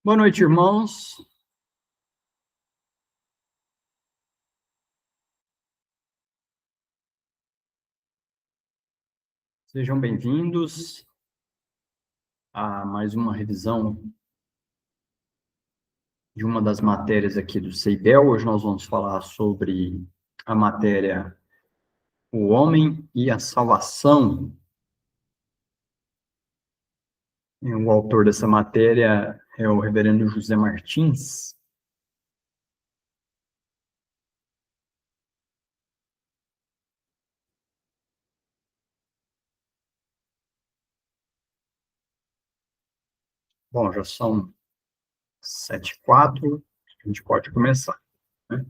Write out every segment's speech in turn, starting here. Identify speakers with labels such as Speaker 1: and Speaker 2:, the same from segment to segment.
Speaker 1: Boa noite, irmãos. Sejam bem-vindos a mais uma revisão de uma das matérias aqui do CEIBEL. Hoje nós vamos falar sobre a matéria O Homem e a Salvação. E o autor dessa matéria é o reverendo José Martins. Bom, já são 7h04, a gente pode começar, né?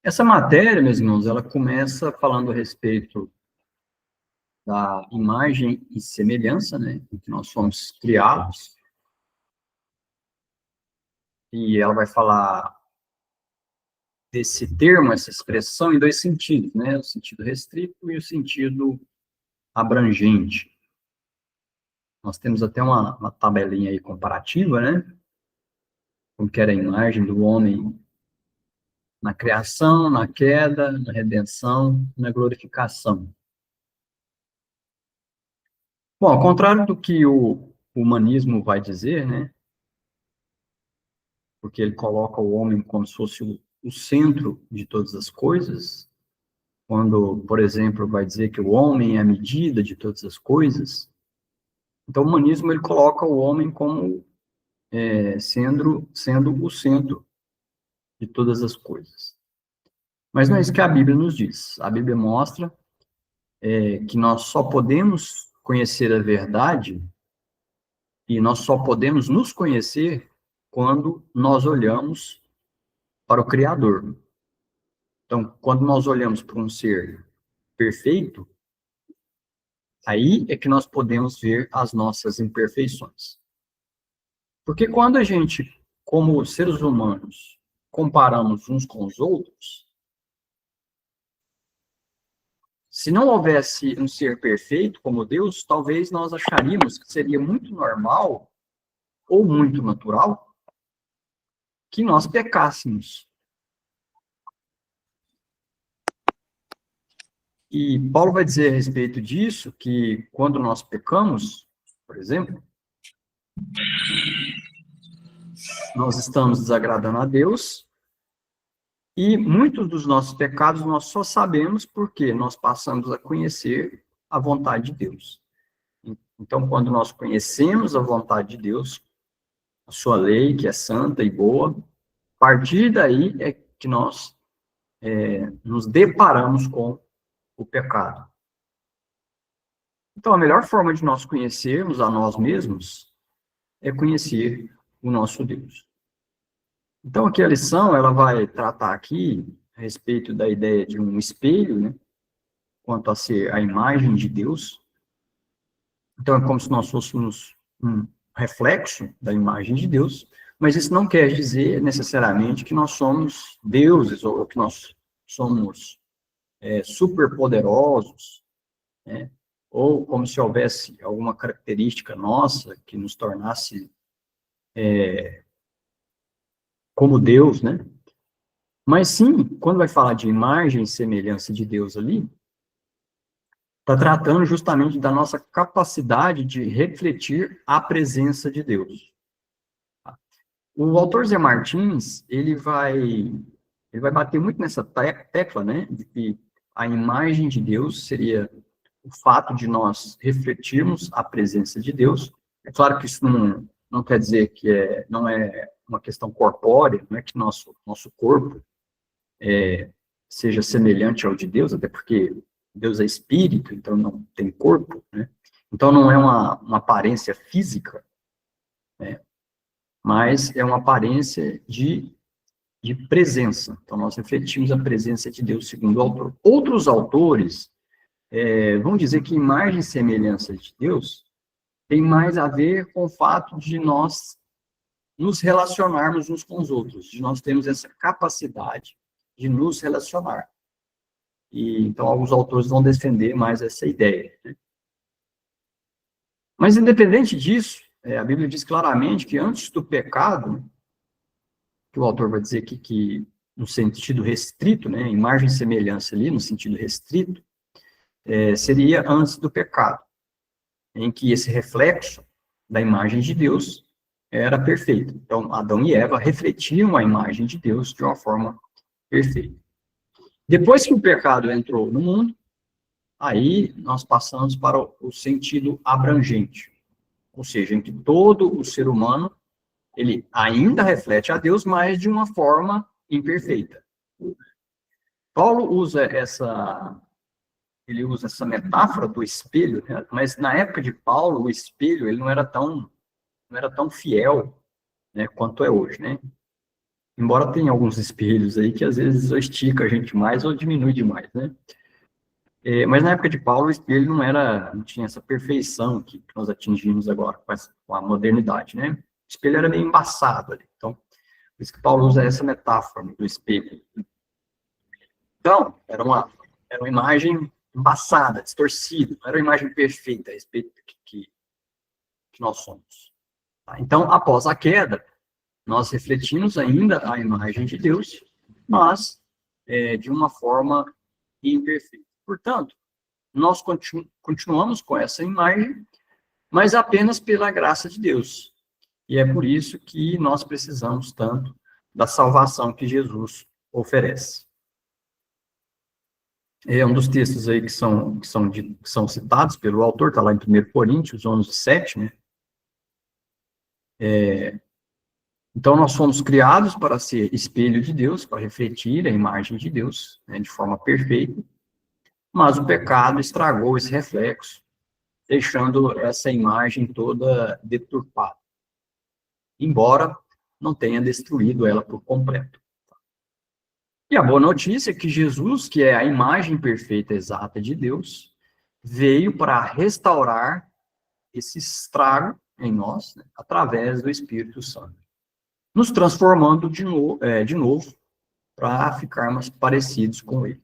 Speaker 1: Essa matéria, meus irmãos, ela começa falando a respeito da imagem e semelhança, né, em que nós somos criados, e ela vai falar desse termo, essa expressão, em dois sentidos, né, o sentido restrito e o sentido abrangente. Nós temos até uma tabelinha aí comparativa, né, como que era a imagem do homem na criação, na queda, na redenção, na glorificação. Bom, ao contrário do que o humanismo vai dizer, né, porque ele coloca o homem como se fosse o centro de todas as coisas, quando, por exemplo, vai dizer que o homem é a medida de todas as coisas. Então, o humanismo ele coloca o homem como sendo o centro de todas as coisas. Mas não é isso que a Bíblia nos diz. A Bíblia mostra que nós só podemos conhecer a verdade e nós só podemos nos conhecer quando nós olhamos para o Criador. Então, quando nós olhamos para um ser perfeito, aí é que nós podemos ver as nossas imperfeições. Porque quando a gente, como seres humanos, comparamos uns com os outros, se não houvesse um ser perfeito como Deus, talvez nós acharíamos que seria muito normal ou muito natural que nós pecássemos. E Paulo vai dizer a respeito disso que quando nós pecamos, por exemplo, nós estamos desagradando a Deus e muitos dos nossos pecados nós só sabemos porque nós passamos a conhecer a vontade de Deus. Então, quando nós conhecemos a vontade de Deus, a sua lei, que é santa e boa, a partir daí é que nós nos deparamos com o pecado. Então, a melhor forma de nós conhecermos a nós mesmos é conhecer o nosso Deus. Então, aqui a lição, ela vai tratar aqui a respeito da ideia de um espelho, né, quanto a ser a imagem de Deus. Então, é como se nós fôssemos um reflexo da imagem de Deus, mas isso não quer dizer necessariamente que nós somos deuses ou que nós somos superpoderosos, né, ou como se houvesse alguma característica nossa que nos tornasse como Deus, né? Mas sim, quando vai falar de imagem e semelhança de Deus ali, está tratando justamente da nossa capacidade de refletir a presença de Deus. O autor Zé Martins, ele vai bater muito nessa tecla, né, de que a imagem de Deus seria o fato de nós refletirmos a presença de Deus. É claro que isso não quer dizer que não é uma questão corpórea, não é que nosso corpo seja semelhante ao de Deus, até porque Deus é espírito, então não tem corpo, né? Então não é uma aparência física, né? Mas é uma aparência de presença. Então nós refletimos a presença de Deus, segundo o autor. Outros autores vão dizer que imagem e semelhança de Deus tem mais a ver com o fato de nós nos relacionarmos uns com os outros, de nós termos essa capacidade de nos relacionar. E então alguns autores vão defender mais essa ideia, né? Mas, independente disso, a Bíblia diz claramente que antes do pecado, que o autor vai dizer aqui que no sentido restrito, né, imagem e semelhança ali, no sentido restrito, seria antes do pecado, em que esse reflexo da imagem de Deus era perfeito. Então, Adão e Eva refletiam a imagem de Deus de uma forma perfeita. Depois que o pecado entrou no mundo, aí nós passamos para o sentido abrangente, ou seja, em que todo o ser humano, ele ainda reflete a Deus, mas de uma forma imperfeita. Paulo usa essa metáfora do espelho, né? Mas na época de Paulo, o espelho ele não era tão fiel, né, quanto é hoje, né? Embora tenha alguns espelhos aí que às vezes ou estica a gente mais ou diminui demais, né? Mas na época de Paulo, o espelho não tinha essa perfeição que nós atingimos agora com a modernidade, né? O espelho era meio embaçado ali. Então, por isso que Paulo usa essa metáfora do espelho. Então, era uma imagem embaçada, distorcida, não era uma imagem perfeita a respeito do que nós somos. Tá? Então, após a queda, nós refletimos ainda a imagem de Deus, mas de uma forma imperfeita. Portanto, nós continuamos com essa imagem, mas apenas pela graça de Deus. E é por isso que nós precisamos tanto da salvação que Jesus oferece. É um dos textos aí que são citados pelo autor, está lá em 1 Coríntios 11, 7, né? Então, nós fomos criados para ser espelho de Deus, para refletir a imagem de Deus, né, de forma perfeita, mas o pecado estragou esse reflexo, deixando essa imagem toda deturpada, embora não tenha destruído ela por completo. E a boa notícia é que Jesus, que é a imagem perfeita exata de Deus, veio para restaurar esse estrago em nós, né, através do Espírito Santo, nos transformando de novo para ficarmos parecidos com Ele.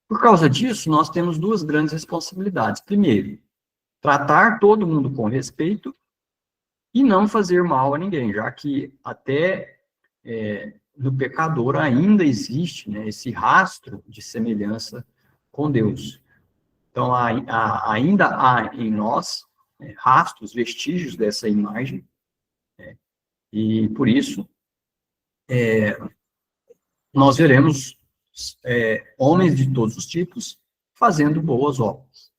Speaker 1: Por causa disso, nós temos duas grandes responsabilidades. Primeiro, tratar todo mundo com respeito e não fazer mal a ninguém, já que até no pecador ainda existe, né, esse rastro de semelhança com Deus. Então, ainda há em nós rastros, vestígios dessa imagem, e por isso nós veremos homens de todos os tipos fazendo boas obras,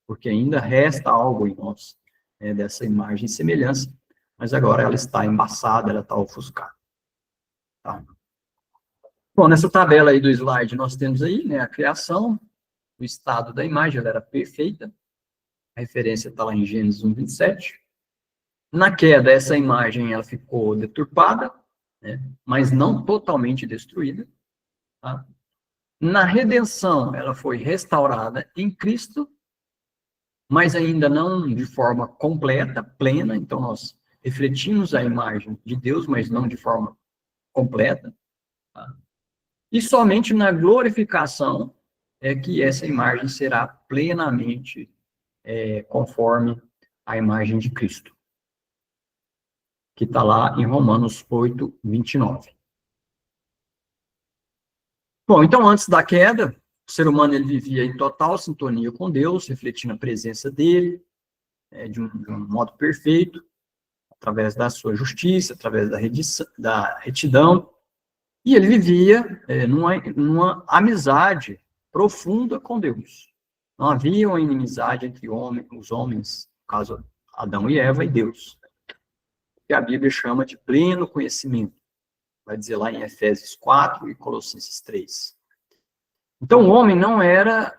Speaker 1: porque ainda resta algo em nós dessa imagem e semelhança, mas agora ela está embaçada, ela está ofuscada. Tá? Bom, nessa tabela aí do slide, nós temos aí, né, a criação, o estado da imagem, ela era perfeita, a referência está lá em Gênesis 1, 27. Na queda, essa imagem ela ficou deturpada, né, mas não totalmente destruída. Tá? Na redenção, ela foi restaurada em Cristo, mas ainda não de forma completa, plena, então nós refletimos a imagem de Deus, mas não de forma completa. Tá? E somente na glorificação é que essa imagem será plenamente conforme a imagem de Cristo, que está lá em Romanos 8, 29. Bom, então antes da queda, o ser humano ele vivia em total sintonia com Deus, refletindo a presença dele, de um modo perfeito, através da sua justiça, através da retidão, e ele vivia numa amizade profunda com Deus. Não havia uma inimizade entre os homens, no caso Adão e Eva, e Deus, que a Bíblia chama de pleno conhecimento. Vai dizer lá em Efésios 4 e Colossenses 3. Então, o homem não era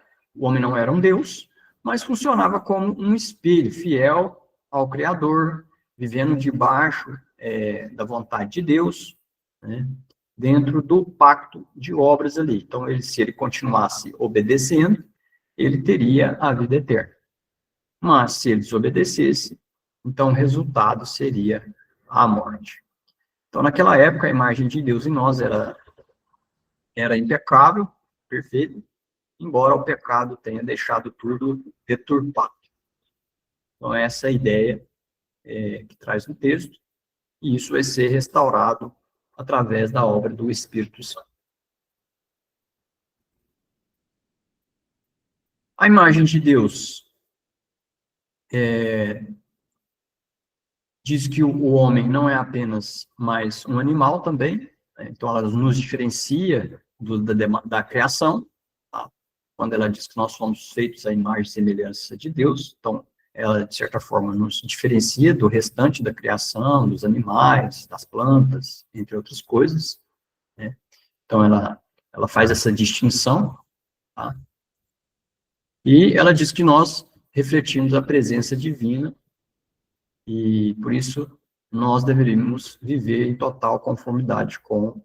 Speaker 1: um Deus, mas funcionava como um espelho fiel ao Criador, vivendo debaixo da vontade de Deus, né, dentro do pacto de obras ali. Então, se ele continuasse obedecendo, ele teria a vida eterna. Mas, se ele desobedecesse, então o resultado seria a morte. Então, naquela época, a imagem de Deus em nós era impecável, perfeita, embora o pecado tenha deixado tudo deturpado. Então, essa é a ideia que traz no texto, e isso vai ser restaurado através da obra do Espírito Santo. A imagem de Deus diz que o homem não é apenas mais um animal também, né? Então ela nos diferencia da criação, tá? Quando ela diz que nós somos feitos à imagem e semelhança de Deus, então ela, de certa forma, nos diferencia do restante da criação, dos animais, das plantas, entre outras coisas, né? Então ela faz essa distinção, tá? E ela diz que nós refletimos a presença divina e, por isso, nós deveríamos viver em total conformidade com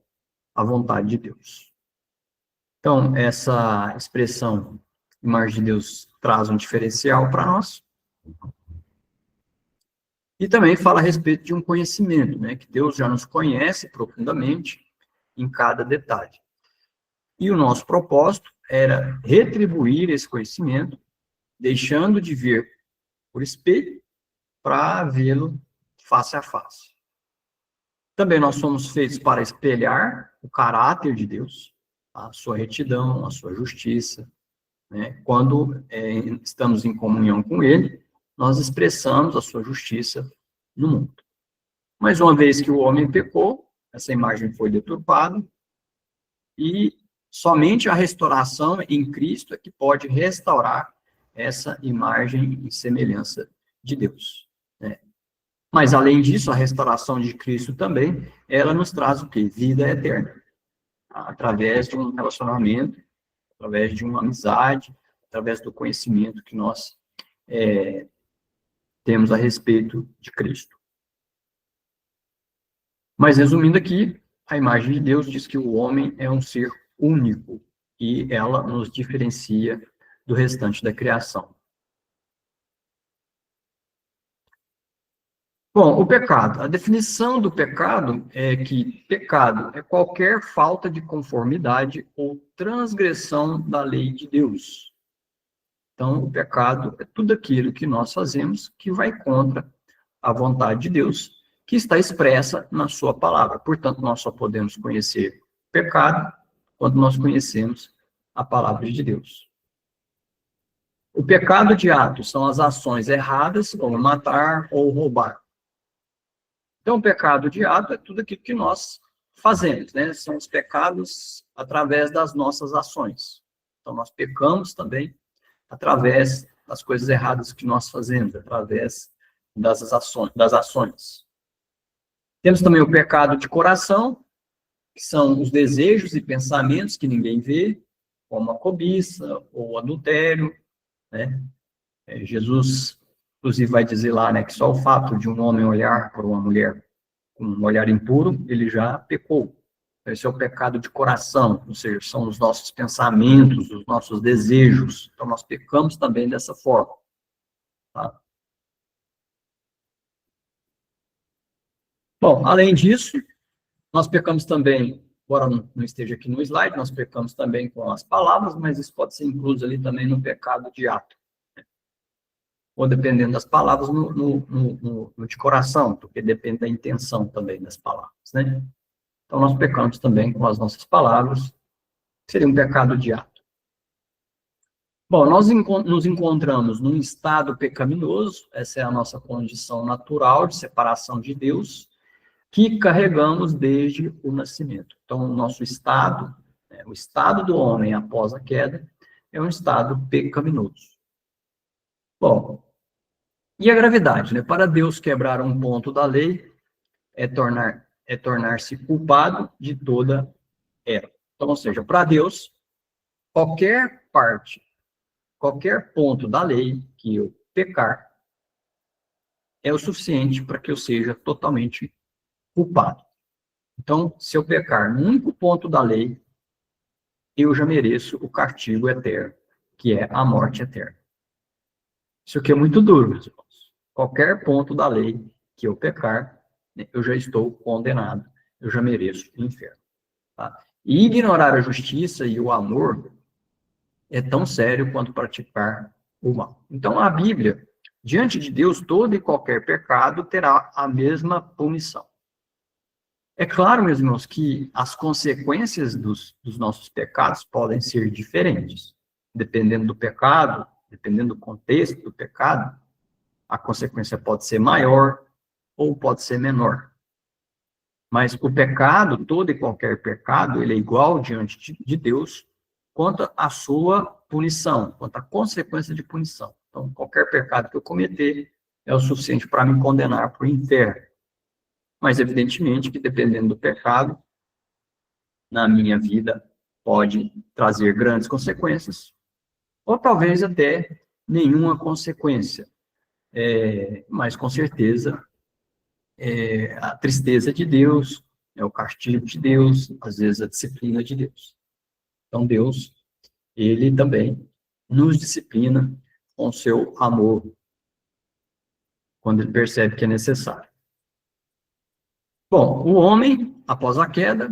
Speaker 1: a vontade de Deus. Então, essa expressão, imagem de Deus, traz um diferencial para nós. E também fala a respeito de um conhecimento, né, que Deus já nos conhece profundamente em cada detalhe. E o nosso propósito era retribuir esse conhecimento, deixando de ver por espelho para vê-lo face a face. Também nós somos feitos para espelhar o caráter de Deus, a sua retidão, a sua justiça, né? Quando estamos em comunhão com Ele, nós expressamos a sua justiça no mundo. Mas uma vez que o homem pecou, essa imagem foi deturpada, e somente a restauração em Cristo é que pode restaurar essa imagem e semelhança de Deus, né? Mas, além disso, a restauração de Cristo também, ela nos traz o quê? Vida eterna. Através de um relacionamento, através de uma amizade, através do conhecimento que nós temos a respeito de Cristo. Mas, resumindo aqui, a imagem de Deus diz que o homem é um ser único e ela nos diferencia do restante da criação. Bom, o pecado. A definição do pecado é que pecado é qualquer falta de conformidade ou transgressão da lei de Deus. Então, o pecado é tudo aquilo que nós fazemos que vai contra a vontade de Deus, que está expressa na sua palavra. Portanto, nós só podemos conhecer o pecado quando nós conhecemos a palavra de Deus. O pecado de ato são as ações erradas, como matar ou roubar. Então, o pecado de ato é tudo aquilo que nós fazemos, né? São os pecados através das nossas ações. Então, nós pecamos também através das coisas erradas que nós fazemos, através das ações. Temos também o pecado de coração, que são os desejos e pensamentos que ninguém vê, como a cobiça ou o adultério, né? Jesus, inclusive, vai dizer lá, né, que só o fato de um homem olhar para uma mulher com um olhar impuro, ele já pecou. Esse é o pecado de coração, ou seja, são os nossos pensamentos, os nossos desejos. Então, nós pecamos também dessa forma. Tá? Bom, além disso, nós pecamos também, embora não esteja aqui no slide, nós pecamos também com as palavras, mas isso pode ser incluso ali também no pecado de ato. Ou dependendo das palavras, no de coração, porque depende da intenção também das palavras, né? Então, nós pecamos também com as nossas palavras, que seria um pecado de ato. Bom, nós nos encontramos num estado pecaminoso, essa é a nossa condição natural de separação de Deus, que carregamos desde o nascimento. Então, o nosso estado, o estado do homem após a queda, é um estado pecaminoso. Bom, e a gravidade, né? Para Deus quebrar um ponto da lei é tornar-se culpado de toda era. Então, ou seja, para Deus, qualquer parte, qualquer ponto da lei que eu pecar é o suficiente para que eu seja totalmente culpado. Então, se eu pecar num único ponto da lei, eu já mereço o castigo eterno, que é a morte eterna. Isso aqui é muito duro, meus irmãos. Qualquer ponto da lei que eu pecar, eu já estou condenado, eu já mereço o inferno. Tá? E ignorar a justiça e o amor é tão sério quanto praticar o mal. Então, a Bíblia Diante de Deus, todo e qualquer pecado terá a mesma punição. É claro, meus irmãos, que as consequências dos nossos pecados podem ser diferentes. Dependendo do pecado, dependendo do contexto do pecado, a consequência pode ser maior ou pode ser menor. Mas o pecado, todo e qualquer pecado, ele é igual diante de Deus quanto à sua punição, quanto à consequência de punição. Então, qualquer pecado que eu cometer é o suficiente para me condenar para o inferno. Mas, evidentemente, que dependendo do pecado, na minha vida, pode trazer grandes consequências, ou talvez até nenhuma consequência. Mas, com certeza, a tristeza de Deus, o castigo de Deus, às vezes a disciplina de Deus. Então, Deus, ele também nos disciplina com seu amor, quando ele percebe que é necessário. Bom, o homem, após a queda,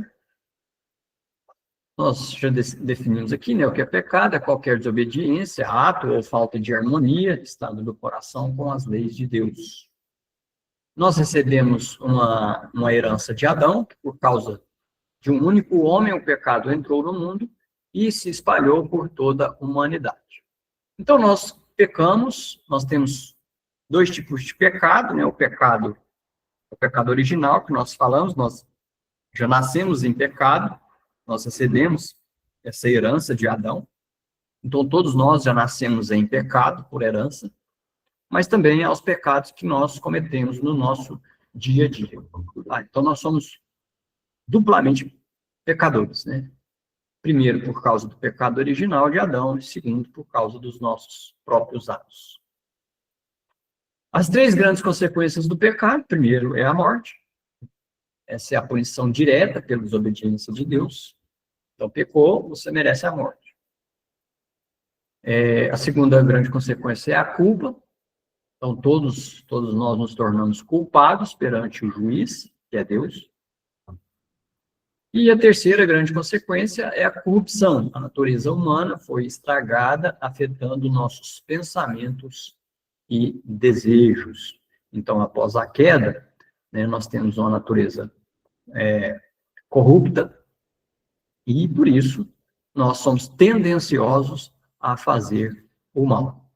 Speaker 1: nós já definimos aqui, né, o que é pecado, é qualquer desobediência, ato ou falta de harmonia, estado do coração com as leis de Deus. Nós recebemos uma herança de Adão, que por causa de um único homem, o pecado entrou no mundo e se espalhou por toda a humanidade. Então, nós pecamos, nós temos dois tipos de pecado, né, o pecado original, que nós falamos, nós já nascemos em pecado, nós recebemos essa herança de Adão. Então, todos nós já nascemos em pecado, por herança, mas também aos pecados que nós cometemos no nosso dia a dia. Então, nós somos duplamente pecadores, né? Primeiro, por causa do pecado original de Adão, e segundo, por causa dos nossos próprios atos. As três grandes consequências do pecado, primeiro, é a morte. Essa é a punição direta pela desobediência de Deus. Então, pecou, você merece a morte. A segunda grande consequência é a culpa. Então, todos nós nos tornamos culpados perante o juiz, que é Deus. E a terceira grande consequência é a corrupção. A natureza humana foi estragada, afetando nossos pensamentos e desejos. Então, após a queda, né, nós temos uma natureza corrupta, e, por isso, nós somos tendenciosos a fazer o mal.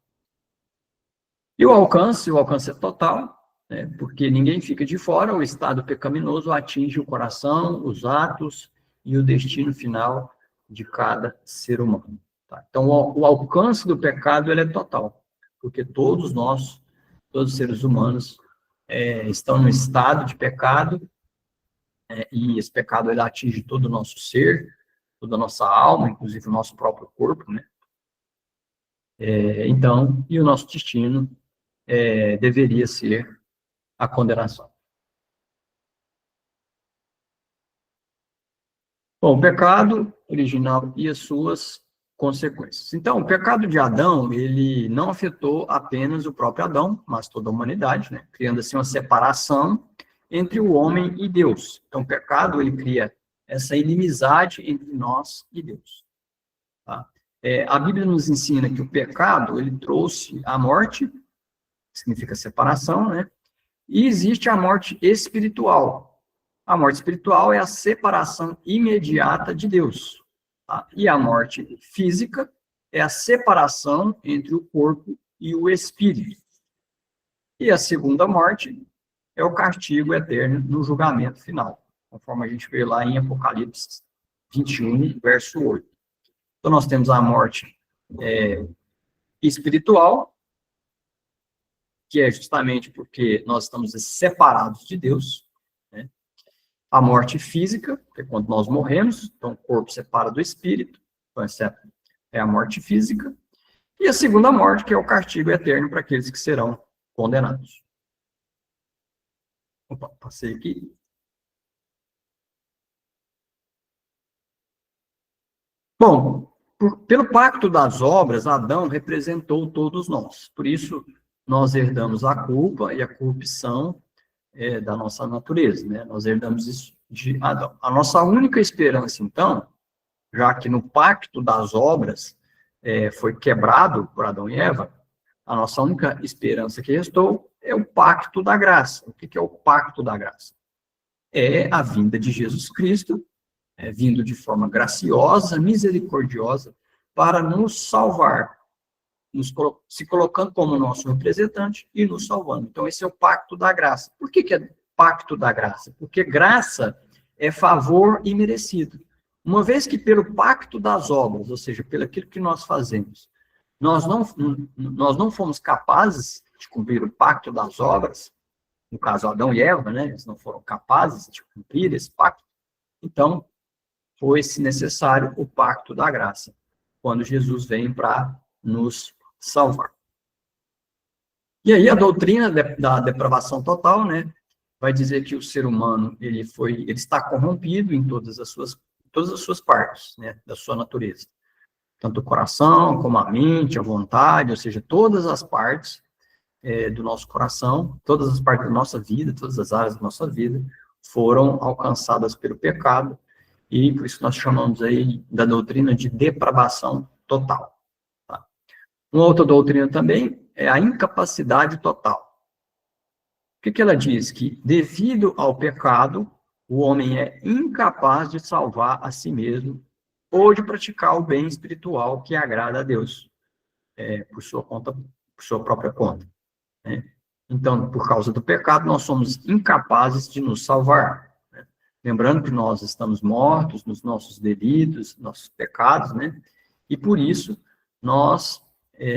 Speaker 1: E o alcance é total, né, porque ninguém fica de fora, o estado pecaminoso atinge o coração, os atos e o destino final de cada ser humano. Tá? Então, o alcance do pecado ele é total, porque todos nós, todos os seres humanos, estão no estado de pecado, e esse pecado ele atinge todo o nosso ser, toda a nossa alma, inclusive o nosso próprio corpo, né? Então, e o nosso destino deveria ser a condenação. Bom, o pecado original e as suas consequências. Então, o pecado de Adão, ele não afetou apenas o próprio Adão, mas toda a humanidade, né? Criando assim uma separação entre o homem e Deus. Então, o pecado, ele cria essa inimizade entre nós e Deus. Tá? A Bíblia nos ensina que o pecado, ele trouxe a morte, que significa separação, né? E existe a morte espiritual. A morte espiritual é a separação imediata de Deus. Tá? E a morte física é a separação entre o corpo e o espírito. E a segunda morte é o castigo eterno no julgamento final, conforme a gente vê lá em Apocalipse 21, verso 8. Então, nós temos a morte espiritual, que é justamente porque nós estamos separados de Deus, né? A morte física, que é quando nós morremos, então o corpo separa do espírito, então essa é a morte física. E a segunda morte, que é o castigo eterno para aqueles que serão condenados. Opa, passei aqui. Bom, pelo pacto das obras, Adão representou todos nós. Por isso, nós herdamos a culpa e a corrupção da nossa natureza, né? Nós herdamos isso de Adão. A nossa única esperança, então, já que no pacto das obras foi quebrado por Adão e Eva, A nossa única esperança que restou é o pacto da graça. O que é o pacto da graça? É a vinda de Jesus Cristo, vindo de forma graciosa, misericordiosa, para nos salvar, se colocando como nosso representante e nos salvando. Então, esse é o pacto da graça. Por que é pacto da graça? Porque graça é favor imerecido. Uma vez que pelo pacto das obras, ou seja, pelo aquilo que nós fazemos, nós não fomos capazes de cumprir o pacto das obras, no caso Adão e Eva, né, eles não foram capazes de cumprir esse pacto, então foi-se necessário o pacto da graça, quando Jesus vem para nos salvar. E aí a doutrina da depravação total, né, vai dizer que o ser humano ele está corrompido em todas as suas partes, né, da sua natureza, tanto o coração como a mente, a vontade, ou seja, todas as partes do nosso coração, todas as partes da nossa vida, todas as áreas da nossa vida foram alcançadas pelo pecado, e por isso nós chamamos aí da doutrina de depravação total. Tá? Uma outra doutrina também é a incapacidade total. O que ela diz? Que devido ao pecado, o homem é incapaz de salvar a si mesmo ou de praticar o bem espiritual que agrada a Deus, por sua própria conta. Né? Então, por causa do pecado, nós somos incapazes de nos salvar. Né? Lembrando que nós estamos mortos nos nossos delitos, nossos pecados, né? E por isso nós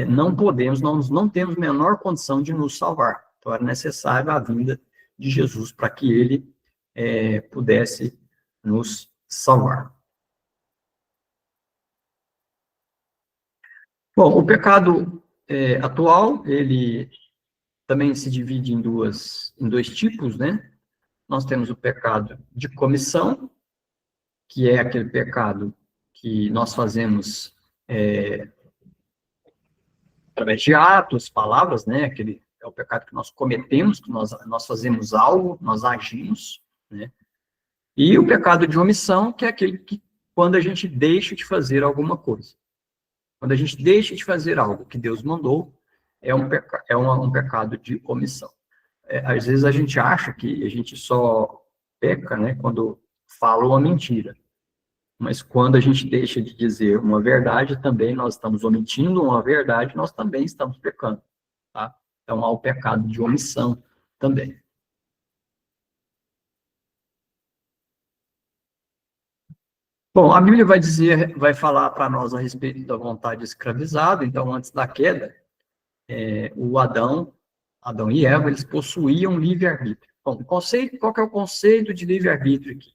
Speaker 1: nós não temos menor condição de nos salvar. Então, era necessário a vinda de Jesus para que ele pudesse nos salvar. Bom, o pecado atual, ele também se divide em dois tipos, né? Nós temos o pecado de comissão, que é aquele pecado que nós fazemos através de atos, palavras, né? É o pecado que nós cometemos, que nós fazemos algo, nós agimos, né? E o pecado de omissão, que é aquele que quando a gente deixa de fazer alguma coisa. Quando a gente deixa de fazer algo que Deus mandou, é um pecado de omissão. Às vezes a gente acha que a gente só peca, né, quando fala uma mentira. Mas quando a gente deixa de dizer uma verdade, também nós estamos omitindo uma verdade, nós também estamos pecando. Tá? Então há o pecado de omissão também. Bom, a Bíblia vai falar para nós a respeito da vontade escravizada. Então, antes da queda, Adão e Eva, eles possuíam livre-arbítrio. Bom, qual que é o conceito de livre-arbítrio aqui?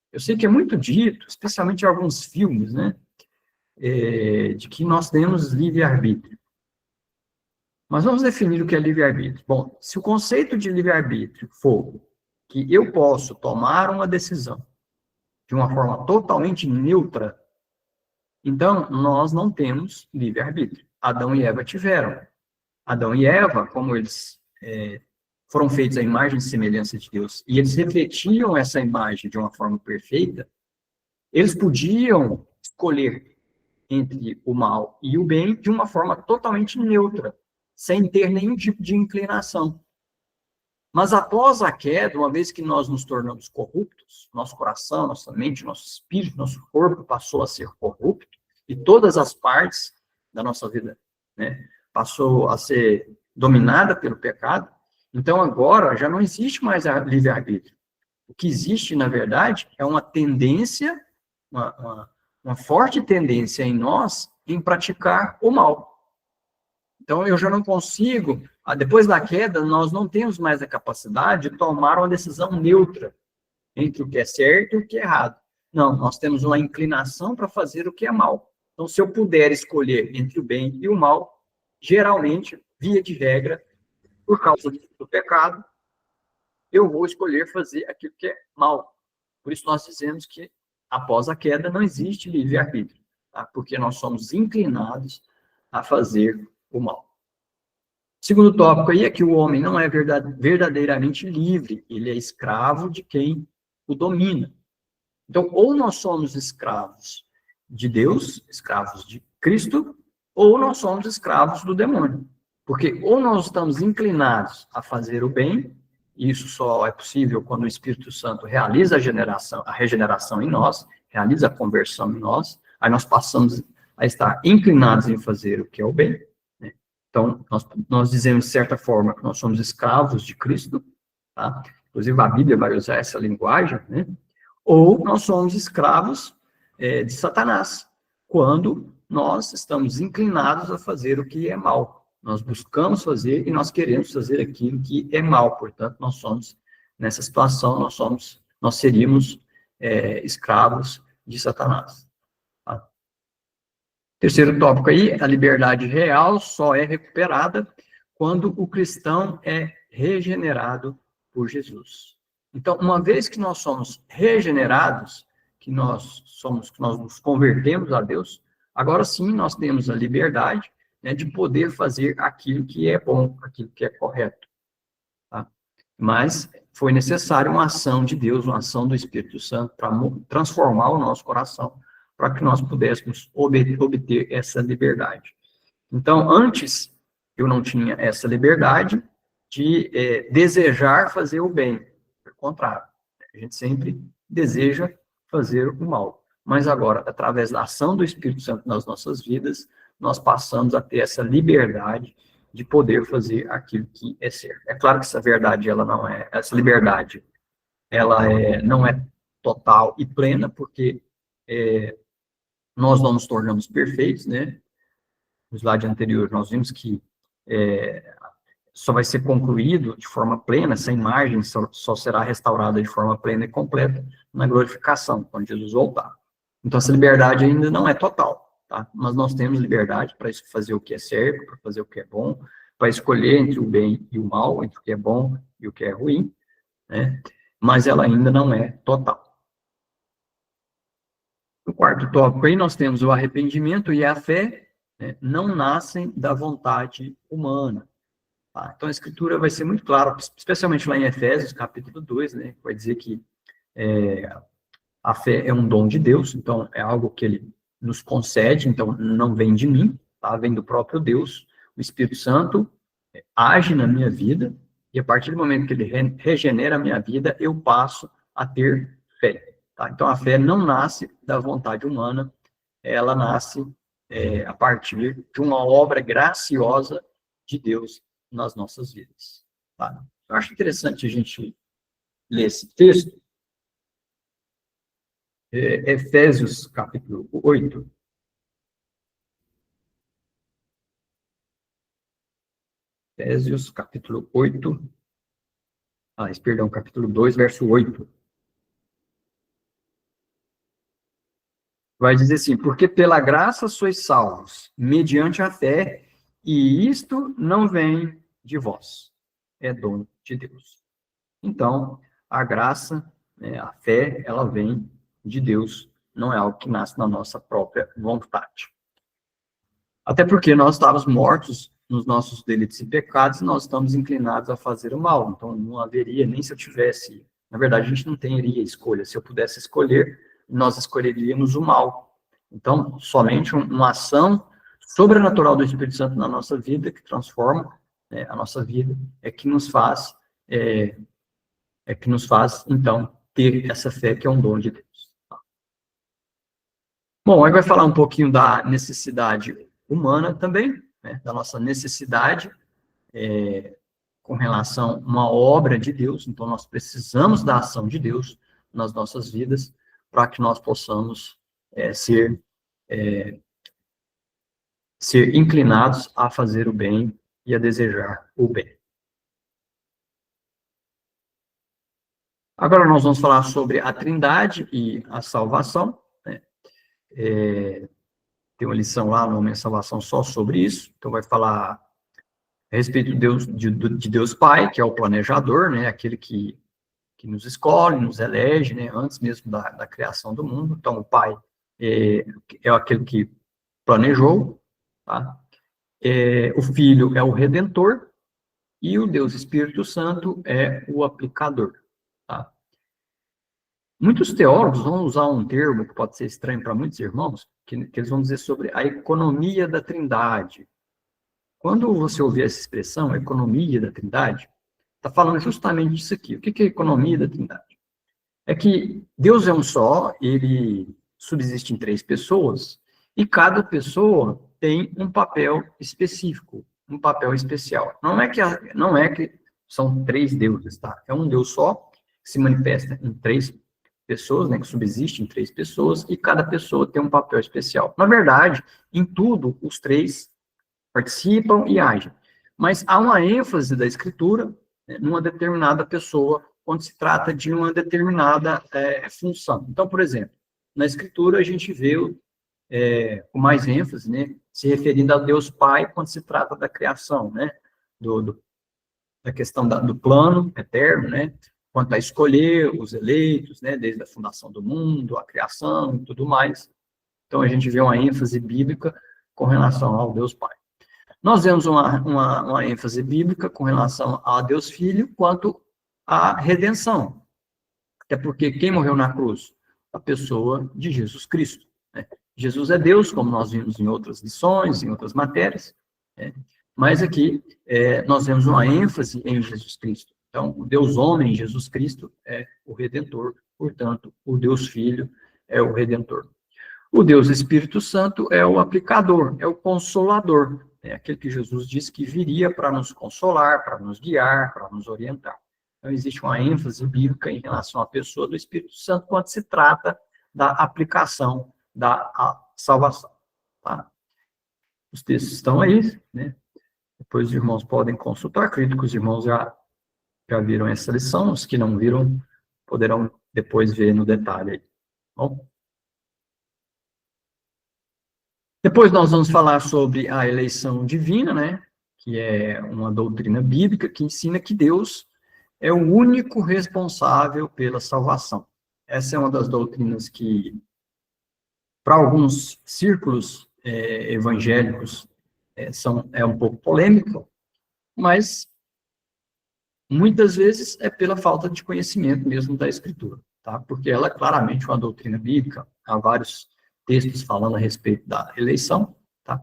Speaker 1: Eu sei que é muito dito, especialmente em alguns filmes, né, de que nós temos livre-arbítrio. Mas vamos definir o que é livre-arbítrio. Bom, se o conceito de livre-arbítrio for que eu posso tomar uma decisão de uma forma totalmente neutra, então nós não temos livre-arbítrio. Adão e Eva tiveram. Adão e Eva, como eles foram feitos à imagem e semelhança de Deus, e eles refletiam essa imagem de uma forma perfeita, eles podiam escolher entre o mal e o bem de uma forma totalmente neutra, sem ter nenhum tipo de inclinação. Mas após a queda, uma vez que nós nos tornamos corruptos, nosso coração, nossa mente, nosso espírito, nosso corpo passou a ser corrupto, e todas as partes da nossa vida, né, passou a ser dominada pelo pecado, então agora já não existe mais a livre-arbítrio. O que existe, na verdade, é uma tendência, uma forte tendência em nós em praticar o mal. Então, eu já não consigo, depois da queda, nós não temos mais a capacidade de tomar uma decisão neutra entre o que é certo e o que é errado. Não, nós temos uma inclinação para fazer o que é mal. Então, se eu puder escolher entre o bem e o mal, geralmente, via de regra, por causa do pecado, eu vou escolher fazer aquilo que é mal. Por isso, nós dizemos que, após a queda, não existe livre-arbítrio, tá? Porque nós somos inclinados a fazer o mal. Segundo tópico aí é que o homem não é verdadeiramente livre, ele é escravo de quem o domina. Então, ou nós somos escravos de Deus, escravos de Cristo, ou nós somos escravos do demônio. Porque ou nós estamos inclinados a fazer o bem, e isso só é possível quando o Espírito Santo realiza a regeneração em nós, realiza a conversão em nós, aí nós passamos a estar inclinados em fazer o que é o bem, né? Então, nós dizemos, de certa forma, que nós somos escravos de Cristo, tá? Inclusive, a Bíblia vai usar essa linguagem, né? Ou nós somos escravos de Satanás, quando nós estamos inclinados a fazer o que é mal. Nós buscamos fazer e nós queremos fazer aquilo que é mal. Portanto, nós somos, nessa situação, nós seríamos escravos de Satanás. Tá? Terceiro tópico aí, a liberdade real só é recuperada quando o cristão é regenerado por Jesus. Então, uma vez que nós somos regenerados, que nós nos convertemos a Deus, agora sim nós temos a liberdade, né, de poder fazer aquilo que é bom, aquilo que é correto. Tá? Mas foi necessária uma ação de Deus, uma ação do Espírito Santo para transformar o nosso coração, para que nós pudéssemos obter essa liberdade. Então, antes, eu não tinha essa liberdade de desejar fazer o bem. Pelo contrário, a gente sempre deseja fazer o mal. Mas agora, através da ação do Espírito Santo nas nossas vidas, nós passamos a ter essa liberdade de poder fazer aquilo que é certo. É claro que essa liberdade, não é total e plena, porque nós não nos tornamos perfeitos, né? No slide anterior, nós vimos que só vai ser concluído de forma plena, essa imagem só será restaurada de forma plena e completa na glorificação, quando Jesus voltar. Então, essa liberdade ainda não é total, tá? Mas nós temos liberdade para fazer o que é certo, para fazer o que é bom, para escolher entre o bem e o mal, entre o que é bom e o que é ruim, né? Mas ela ainda não é total. No quarto tópico aí, nós temos o arrependimento e a fé, né, não nascem da vontade humana. Tá? Então, a Escritura vai ser muito clara, especialmente lá em Efésios, capítulo 2, né, vai dizer que a fé é um dom de Deus, então é algo que ele nos concede, então não vem de mim, tá? Vem do próprio Deus. O Espírito Santo age na minha vida, e a partir do momento que ele regenera a minha vida, eu passo a ter fé. Tá? Então, a fé não nasce da vontade humana, ela nasce a partir de uma obra graciosa de Deus nas nossas vidas. Tá? Eu acho interessante a gente ler esse texto, Efésios, capítulo 8. Efésios, capítulo 8. Perdão, capítulo 2, verso 8. Vai dizer assim: porque pela graça sois salvos, mediante a fé, e isto não vem de vós, é dom de Deus. Então, a graça, né, a fé, ela vem de Deus, não é algo que nasce na nossa própria vontade. Até porque nós estávamos mortos nos nossos delitos e pecados, e nós estamos inclinados a fazer o mal. Então, não haveria, nem se eu tivesse... Na verdade, a gente não teria escolha. Se eu pudesse escolher, nós escolheríamos o mal. Então, somente uma ação sobrenatural do Espírito Santo na nossa vida, que transforma, né, a nossa vida, é que nos faz, então, ter essa fé que é um dom de Deus. Bom, aí vai falar um pouquinho da necessidade humana também, né, da nossa necessidade com relação a uma obra de Deus. Então, nós precisamos da ação de Deus nas nossas vidas para que nós possamos ser inclinados a fazer o bem e a desejar o bem. Agora nós vamos falar sobre a Trindade e a salvação, né? Tem uma lição lá no Homem Salvação só sobre isso, então vai falar a respeito de Deus Pai, que é o planejador, né? Aquele que nos escolhe, nos elege, né? Antes mesmo da criação do mundo. Então, o Pai é aquele que planejou, tá? O Filho é o Redentor, e o Deus Espírito Santo é o aplicador, tá? Muitos teólogos vão usar um termo que pode ser estranho para muitos irmãos, que eles vão dizer sobre a economia da Trindade. Quando você ouvir essa expressão, economia da Trindade, está falando justamente disso aqui. O que é economia da Trindade? É que Deus é um só, ele subsiste em três pessoas, e cada pessoa tem um papel específico, um papel especial. Não é que são três deuses, tá? É um Deus só, que se manifesta em três pessoas, né, que subsiste em três pessoas, e cada pessoa tem um papel especial. Na verdade, em tudo, os três participam e agem. Mas há uma ênfase da escritura, né, numa determinada pessoa, quando se trata de uma determinada função. Então, por exemplo, na escritura a gente vê com mais ênfase, né, se referindo a Deus Pai quando se trata da criação, né, da questão do plano eterno, né, quanto a escolher os eleitos, né, desde a fundação do mundo, a criação e tudo mais. Então, a gente vê uma ênfase bíblica com relação ao Deus Pai. Nós vemos uma ênfase bíblica com relação a Deus Filho quanto à redenção. Até porque quem morreu na cruz? A pessoa de Jesus Cristo. Né? Jesus é Deus, como nós vimos em outras lições, em outras matérias, né? Mas aqui nós vemos uma ênfase em Jesus Cristo. Então, o Deus homem, Jesus Cristo, é o Redentor, portanto, o Deus Filho é o Redentor. O Deus Espírito Santo é o aplicador, é o consolador, é aquele que Jesus disse que viria para nos consolar, para nos guiar, para nos orientar. Então, existe uma ênfase bíblica em relação à pessoa do Espírito Santo quando se trata da aplicação da salvação. Tá? Os textos estão aí, né? Depois os irmãos podem consultar, acredito que os irmãos já viram essa lição, os que não viram poderão depois ver no detalhe aí. Bom? Depois nós vamos falar sobre a eleição divina, né? Que é uma doutrina bíblica que ensina que Deus é o único responsável pela salvação. Essa é uma das doutrinas que, para alguns círculos evangélicos, é um pouco polêmica, mas muitas vezes é pela falta de conhecimento mesmo da Escritura, tá? Porque ela é claramente uma doutrina bíblica, há vários textos falando a respeito da eleição, tá?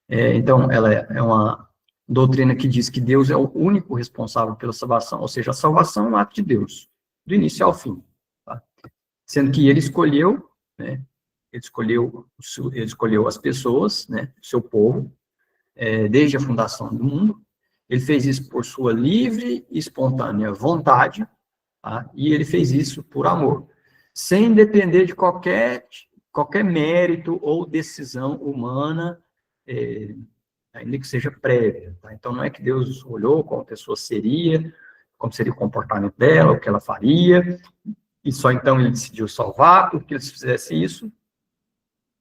Speaker 1: Então, ela é uma doutrina que diz que Deus é o único responsável pela salvação, ou seja, a salvação é um ato de Deus, do início ao fim, tá? Sendo que ele escolheu, né, ele escolheu as pessoas, né, o seu povo, desde a fundação do mundo. Ele fez isso por sua livre e espontânea vontade, tá? E ele fez isso por amor, sem depender de qualquer mérito ou decisão humana, ainda que seja prévia. Tá? Então, não é que Deus olhou como a pessoa seria, como seria o comportamento dela, o que ela faria, e só então ele decidiu salvar, porque se fizesse isso,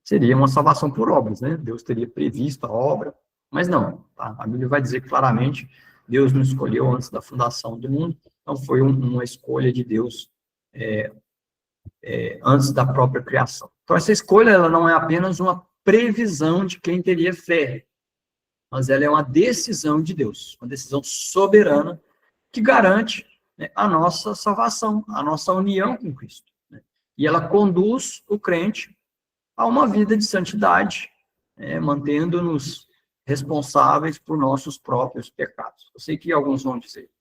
Speaker 1: seria uma salvação por obras, né? Deus teria previsto a obra, mas não, tá? A Bíblia vai dizer claramente, Deus nos escolheu antes da fundação do mundo, então foi uma escolha de Deus antes da própria criação. Então essa escolha, ela não é apenas uma previsão de quem teria fé, mas ela é uma decisão de Deus, uma decisão soberana que garante, né, a nossa salvação, a nossa união com Cristo. Né? E ela conduz o crente a uma vida de santidade, mantendo-nos responsáveis por nossos próprios pecados. Eu sei que alguns vão dizer,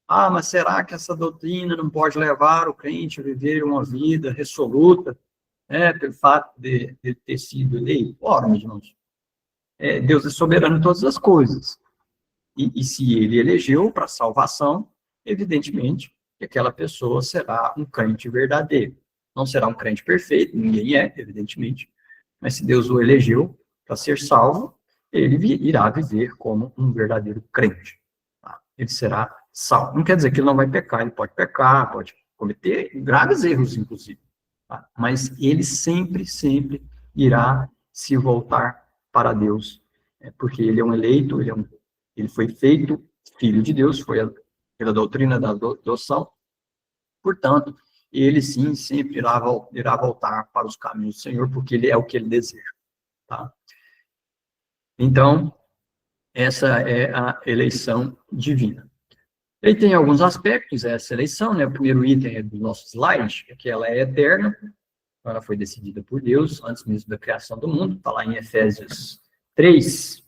Speaker 1: mas será que essa doutrina não pode levar o crente a viver uma vida resoluta, pelo fato de ter sido eleito? Ora, meus irmãos, Deus é soberano em todas as coisas. E se ele elegeu para salvação, evidentemente que aquela pessoa será um crente verdadeiro. Não será um crente perfeito, ninguém evidentemente, mas se Deus o elegeu para ser salvo, ele irá viver como um verdadeiro crente. Tá? Ele será salvo. Não quer dizer que ele não vai pecar, ele pode pecar, pode cometer graves erros, inclusive. Tá? Mas ele sempre, sempre irá se voltar para Deus, porque ele é um eleito, ele foi feito filho de Deus, foi pela doutrina da adoção, portanto, ele sim sempre irá voltar para os caminhos do Senhor, porque ele é o que ele deseja. Tá? Então, essa é a eleição divina. E tem alguns aspectos essa eleição, né? O primeiro item é do nosso slide, é que ela é eterna, ela foi decidida por Deus antes mesmo da criação do mundo, está lá em Efésios 3.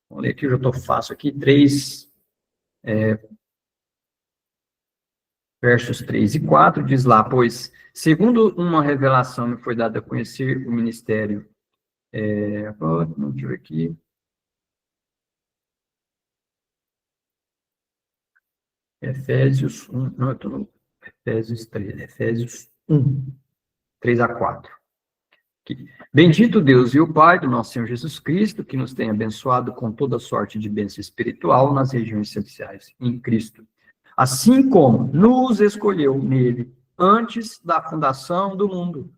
Speaker 1: Vamos ler aqui, eu já estou fácil aqui, 3, versos 3 e 4, diz lá, pois, segundo uma revelação me foi dada a conhecer o ministério, deixa eu ver aqui, Efésios 1, não, eu estou no Efésios 3, Efésios 1, 3 a 4. Aqui. Bendito Deus e o Pai do nosso Senhor Jesus Cristo, que nos tem abençoado com toda sorte de bênção espiritual nas regiões celestiais, em Cristo. Assim como nos escolheu nele antes da fundação do mundo,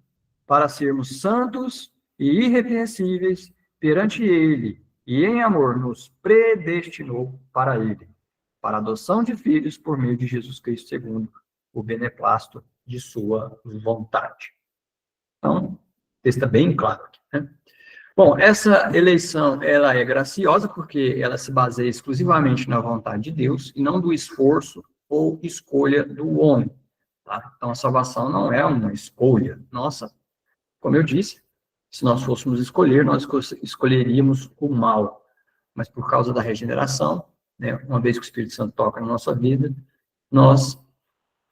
Speaker 1: para sermos santos e irrepreensíveis perante ele, e em amor nos predestinou para ele, para a adoção de filhos por meio de Jesus Cristo, segundo o beneplácito de sua vontade. Então, o texto está bem claro aqui, né? Bom, essa eleição, ela é graciosa porque ela se baseia exclusivamente na vontade de Deus e não do esforço ou escolha do homem, tá? Então, a salvação não é uma escolha nossa. Como eu disse, se nós fôssemos escolher, nós escolheríamos o mal. Mas por causa da regeneração, né, uma vez que o Espírito Santo toca na nossa vida, nós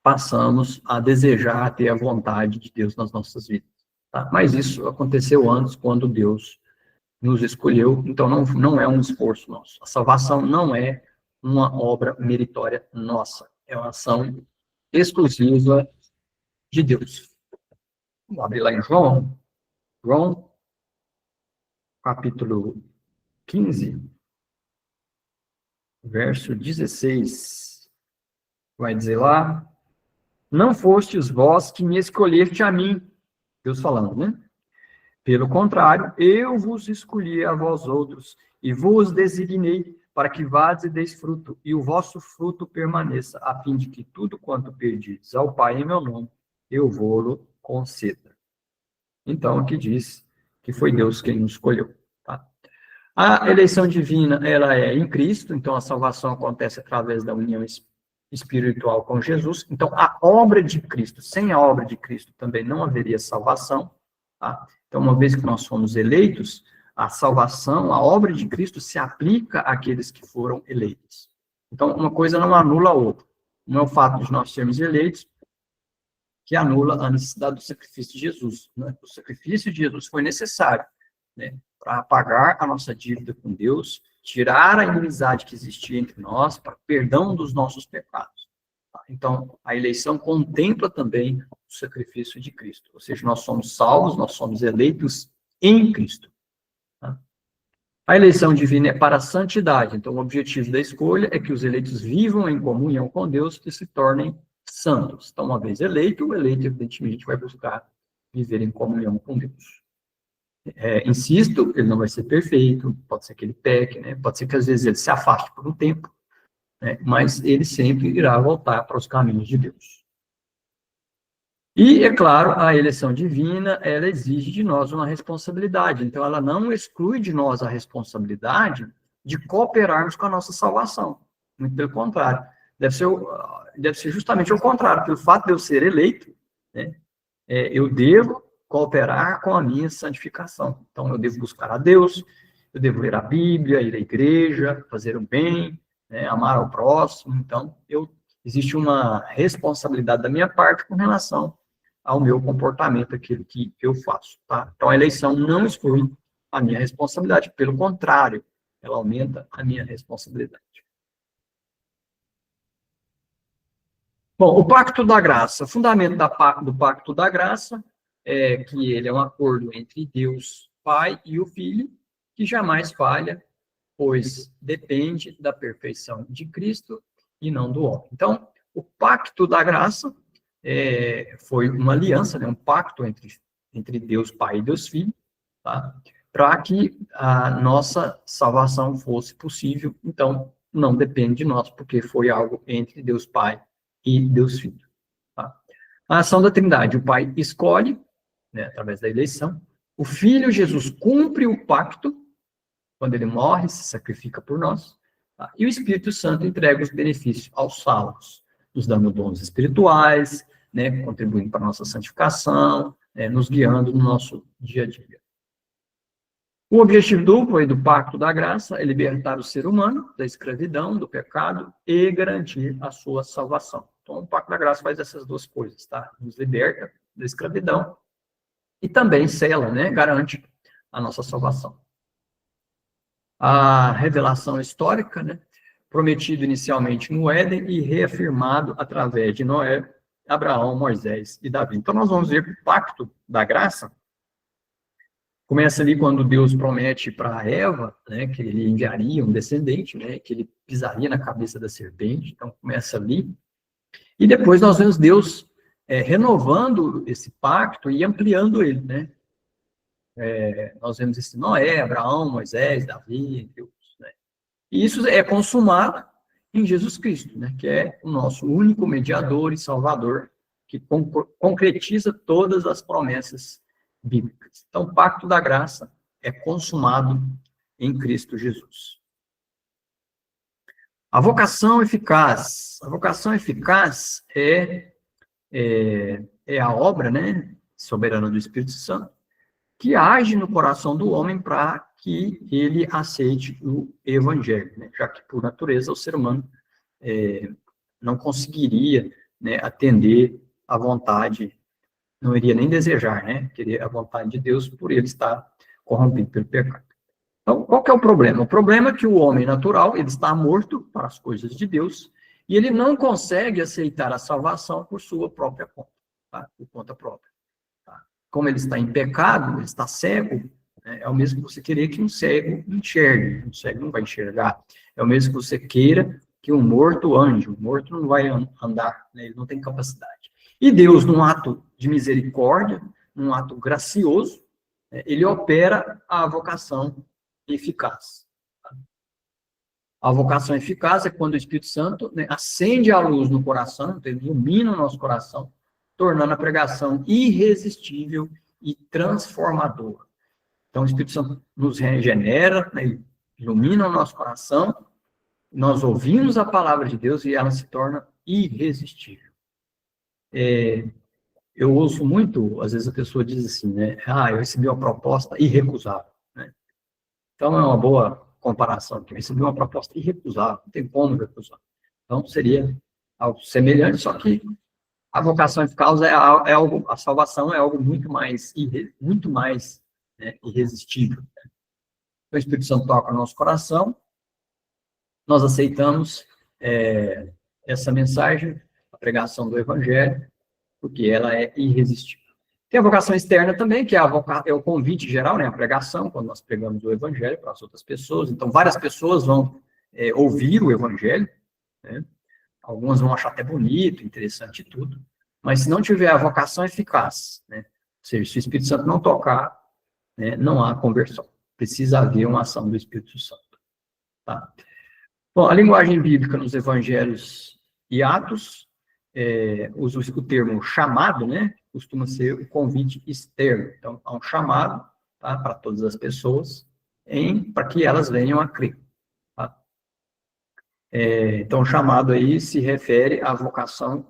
Speaker 1: passamos a desejar ter a vontade de Deus nas nossas vidas. Tá? Mas isso aconteceu antes, quando Deus nos escolheu, então não é um esforço nosso. A salvação não é uma obra meritória nossa, é uma ação exclusiva de Deus. Vamos abrir lá em João, capítulo 15, verso 16, vai dizer lá, não fostes vós que me escolheste a mim, Deus falando, né? Pelo contrário, eu vos escolhi a vós outros, e vos designei para que vades e deis fruto, e o vosso fruto permaneça, a fim de que tudo quanto perdides ao Pai em meu nome, eu vou-lo conceda. Então, aqui diz que foi Deus quem nos escolheu. Tá? A eleição divina, ela é em Cristo, então a salvação acontece através da união espiritual com Jesus. Então, a obra de Cristo, sem a obra de Cristo também não haveria salvação. Tá? Então, uma vez que nós fomos eleitos, a salvação, a obra de Cristo se aplica àqueles que foram eleitos. Então, uma coisa não anula a outra. Não é o fato de nós sermos eleitos que anula a necessidade do sacrifício de Jesus. Né? O sacrifício de Jesus foi necessário, né, para pagar a nossa dívida com Deus, tirar a inimizade que existia entre nós, para perdão dos nossos pecados. Tá? Então, a eleição contempla também o sacrifício de Cristo. Ou seja, nós somos salvos, nós somos eleitos em Cristo. Tá? A eleição divina é para a santidade. Então, o objetivo da escolha é que os eleitos vivam em comunhão com Deus e se tornem santos. Então, uma vez eleito, o eleito, evidentemente, vai buscar viver em comunhão com Deus. Insisto, ele não vai ser perfeito, pode ser que ele peque, né? Pode ser que às vezes ele se afaste por um tempo, né? Mas ele sempre irá voltar para os caminhos de Deus. E, é claro, a eleição divina, ela exige de nós uma responsabilidade, então ela não exclui de nós a responsabilidade de cooperarmos com a nossa salvação. Muito pelo contrário. Deve ser justamente o contrário, pelo fato de eu ser eleito, né? Eu devo cooperar com a minha santificação. Então, eu devo buscar a Deus, eu devo ler a Bíblia, ir à igreja, fazer o bem, né, amar ao próximo. Então, existe uma responsabilidade da minha parte com relação ao meu comportamento, aquilo que eu faço. Tá? Então, a eleição não exclui a minha responsabilidade, pelo contrário, ela aumenta a minha responsabilidade. Bom, o Pacto da Graça. O fundamento do Pacto da Graça é que ele é um acordo entre Deus, Pai e o Filho, que jamais falha, pois depende da perfeição de Cristo e não do homem. Então, o Pacto da Graça foi uma aliança, né, um pacto entre Deus, Pai e Deus, Filho, tá? Para que a nossa salvação fosse possível. Então, não depende de nós, porque foi algo entre Deus, Pai e Deus Filho. Tá? A ação da Trindade, o Pai escolhe, né, através da eleição, o Filho Jesus cumpre o pacto, quando ele morre, se sacrifica por nós, Tá? E o Espírito Santo entrega os benefícios aos salvos, nos dando dons espirituais, né, contribuindo para a nossa santificação, nos guiando no nosso dia a dia. O objetivo duplo aí do Pacto da Graça é libertar o ser humano da escravidão, do pecado e garantir a sua salvação. Então, o Pacto da Graça faz essas duas coisas, tá? Nos liberta da escravidão e também sela, né, garante a nossa salvação. A revelação histórica, né, prometido inicialmente no Éden e reafirmado através de Noé, Abraão, Moisés e Davi. Então, nós vamos ver que o Pacto da Graça começa ali quando Deus promete para Eva, né, que ele enviaria um descendente, né, que ele pisaria na cabeça da serpente. Então, começa ali. E depois nós vemos Deus renovando esse pacto e ampliando ele, né? Nós vemos esse Noé, Abraão, Moisés, Davi, entre outros, né? E isso é consumado em Jesus Cristo, né, que é o nosso único mediador e salvador, que concretiza todas as promessas bíblicas. Então, o Pacto da Graça é consumado em Cristo Jesus. A vocação eficaz. A vocação eficaz é a obra, né, soberana do Espírito Santo, que age no coração do homem para que ele aceite o Evangelho, né, já que, por natureza, o ser humano não conseguiria, né, atender à vontade, não iria nem desejar, né, querer a vontade de Deus por ele estar corrompido pelo pecado. Então, qual que é o problema? O problema é que o homem natural, ele está morto para as coisas de Deus, e ele não consegue aceitar a salvação por sua própria conta, tá? Por conta própria. Tá? Como ele está em pecado, ele está cego, né? É o mesmo que você querer que um cego enxergue, um cego não vai enxergar. É o mesmo que você queira que um morto ande, um morto não vai andar, né? Ele não tem capacidade. E Deus, num ato de misericórdia, num ato gracioso, ele opera a vocação eficaz. A vocação eficaz é quando o Espírito Santo, né, acende a luz no coração, então ele ilumina o nosso coração, tornando a pregação irresistível e transformadora. Então, o Espírito Santo nos regenera, né, ilumina o nosso coração, nós ouvimos a palavra de Deus e ela se torna irresistível. Eu ouço muito, às vezes a pessoa diz assim, né, eu recebi uma proposta irrecusável, né? Então, é uma boa comparação aqui. Eu recebi uma proposta irrecusável, não tem como recusar. Então, seria algo semelhante, só que a vocação eficaz é algo, a salvação é algo muito mais, né, irresistível. Né? O Espírito Santo toca no nosso coração, nós aceitamos essa mensagem, a pregação do Evangelho, porque ela é irresistível. Tem a vocação externa também, que é o convite geral, né, a pregação, quando nós pregamos o Evangelho para as outras pessoas. Então, várias pessoas vão ouvir o Evangelho, né? Algumas vão achar até bonito, interessante e tudo, mas se não tiver a vocação eficaz, né, ou seja, se o Espírito Santo não tocar, né, não há conversão. Precisa haver uma ação do Espírito Santo. Tá? Bom, a linguagem bíblica nos Evangelhos e Atos usa o termo chamado, né? Costuma ser o convite externo. Então, há um chamado, tá, para todas as pessoas, para que elas venham a crer. Tá? Então, o chamado aí se refere à vocação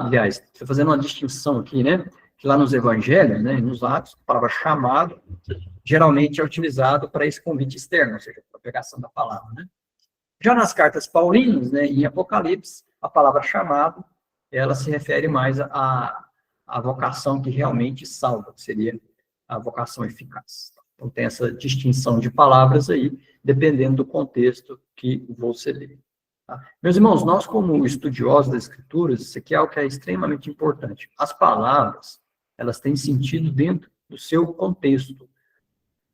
Speaker 1: aliás, estou fazendo uma distinção aqui, né? Que lá nos Evangelhos, né, nos Atos, a palavra chamado geralmente é utilizado para esse convite externo, ou seja, para a pregação da palavra, né? Já nas cartas paulinas, né, em Apocalipse, a palavra chamado, ela se refere mais à vocação que realmente salva, que seria a vocação eficaz. Então, tem essa distinção de palavras aí, dependendo do contexto que você lê. Tá? Meus irmãos, nós como estudiosos das Escrituras, isso aqui é algo que é extremamente importante. As palavras, elas têm sentido dentro do seu contexto.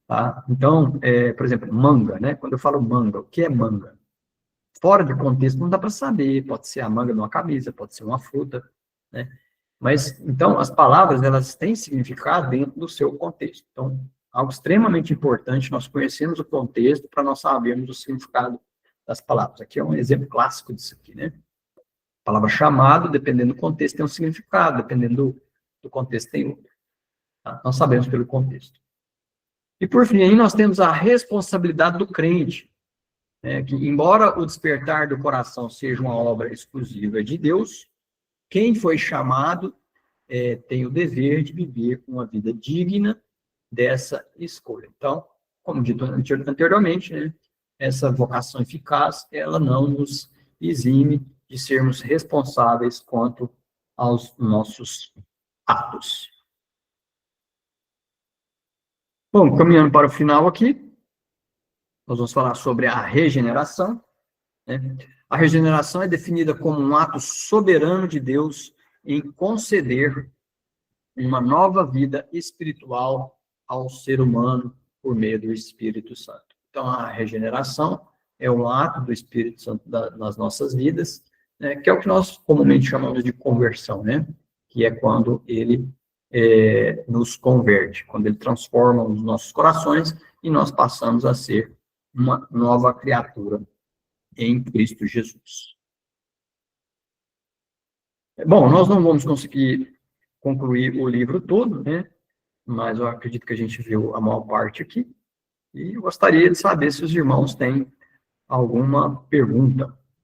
Speaker 1: Tá? Então, por exemplo, manga, né? Quando eu falo manga, o que é manga? Fora de contexto não dá para saber, pode ser a manga de uma camisa, pode ser uma fruta, né? Mas, então, as palavras, elas têm significado dentro do seu contexto. Então, algo extremamente importante, nós conhecemos o contexto para nós sabermos o significado das palavras. Aqui é um exemplo clássico disso aqui, né? A palavra chamado, dependendo do contexto, tem um significado, dependendo do contexto, tem outro. Tá? Nós sabemos pelo contexto. E, por fim, aí nós temos a responsabilidade do crente. que embora o despertar do coração seja uma obra exclusiva de Deus, quem foi chamado tem o dever de viver uma vida digna dessa escolha. Então, como dito anteriormente, né, essa vocação eficaz, ela não nos exime de sermos responsáveis quanto aos nossos atos. Bom, caminhando para o final aqui, nós vamos falar sobre a regeneração. Né? A regeneração é definida como um ato soberano de Deus em conceder uma nova vida espiritual ao ser humano por meio do Espírito Santo. Então, a regeneração é um ato do Espírito Santo nas nossas vidas, né, que é o que nós comumente chamamos de conversão, né? Que é quando ele nos converte, quando ele transforma os nossos corações e nós passamos a ser uma nova criatura em Cristo Jesus. Bom, nós não vamos conseguir concluir o livro todo, né? Mas eu acredito que a gente viu a maior parte aqui. E eu gostaria de saber se os irmãos têm alguma pergunta.